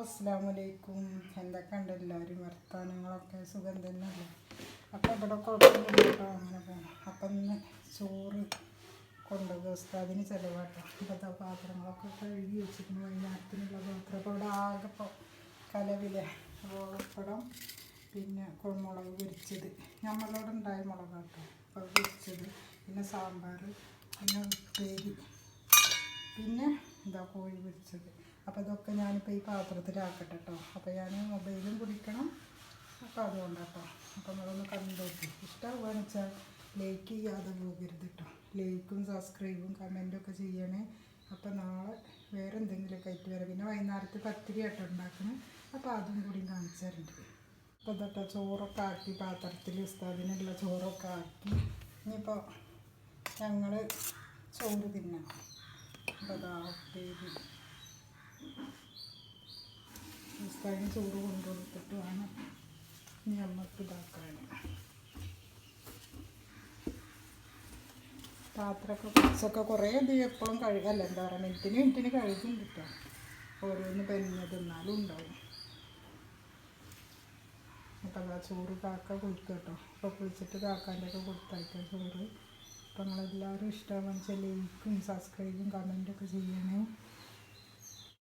അസ്സലാമലൈക്കും. എന്തൊക്കെയുണ്ട് എല്ലാവരും വർത്തമാനങ്ങളൊക്കെ സുഖം തന്നെയല്ലേ? അപ്പോൾ ഇവിടെ കുഴപ്പമൊന്നും കേട്ടോ, അങ്ങനെ പോകണം. അപ്പം ഇന്ന് ചോറ് കൊണ്ടുപോകുക ഉസ്താദിന് ചിലവാട്ടോ. ഇപ്പോഴത്തെ പാത്രങ്ങളൊക്കെ കഴുകി വെച്ചിരിക്കുന്നു, വൈകുന്നേരത്തിനുള്ള പാത്രം. അപ്പോൾ ഇവിടെ ആകെ ഇപ്പോൾ കലവിലെ ഓളപ്പടം, പിന്നെ കുരുമുളക് പൊരിച്ചത്, നമ്മളോട് ഉണ്ടായ മുളകാട്ടോ, അപ്പോൾ പൊരിച്ചത്, പിന്നെ സാമ്പാർ, പിന്നെ ഉപ്പേരി, പിന്നെ എന്താ കോഴി പൊരിച്ചത്. അപ്പോൾ ഇതൊക്കെ ഞാനിപ്പോൾ ഈ പാത്രത്തിലാക്കട്ടെ കേട്ടോ. അപ്പോൾ ഞാൻ മൊബൈലും കുടിക്കണം, അപ്പോൾ അതുകൊണ്ടാട്ടോ. അപ്പോൾ നിങ്ങളൊന്ന് കണ്ടോക്കി, ഇഷ്ടമാവുകയെന്ന് വെച്ചാൽ ലൈക്ക് ചെയ്യാതെ പോകരുത് കേട്ടോ. ലൈക്കും സബ്സ്ക്രൈബും കമൻറ്റും ഒക്കെ ചെയ്യണേ. അപ്പോൾ നാളെ വേറെ എന്തെങ്കിലുമൊക്കെ ആയിട്ട് വരാം. പിന്നെ വൈകുന്നേരത്ത് പത്തിരി ആട്ടോ ഉണ്ടാക്കണം, അപ്പോൾ അതും കൂടി കാണിച്ചു തരുന്നുണ്ട്. അപ്പോൾ ഇതൊക്കെ ചോറൊക്കെ ആക്കി പാത്രത്തിൽ ഉസ്താദിനുള്ള ചോറൊക്കെ ആക്കി ഇനിയിപ്പോൾ ഞങ്ങൾ ചോറ് തിന്നണം. അപ്പോൾ അതാ ഉപ്പേരി ഉസ്താദിന് ചോറ് കൊണ്ടുകൊടുത്തിട്ട് വേണം ഇനി നമുക്ക് ഇതാക്കാൻ. പാത്രമൊക്കെ കുറച്ചൊക്കെ കുറേ അധികം എപ്പോഴും കഴുകല്ല, എന്താ പറയുക, മിനിറ്റിന് കഴുകും കിട്ടുക. ഓരോന്ന് പെരുന്നത് എന്നാലും ഉണ്ടാവും. അപ്പോൾ അതാ ചോറ് കാക്ക കുളിക്കുക കേട്ടോ. അപ്പോൾ കുളിച്ചിട്ട് കാക്കാൻ്റെ ഒക്കെ കൊടുത്തയക്കാം ചോറ്. അപ്പോൾ നിങ്ങളെല്ലാവരും ഇഷ്ടമാണെന്ന് വെച്ചാൽ ലൈക്കും സബ്സ്ക്രൈബും കമൻറ്റൊക്കെ ചെയ്യണേ.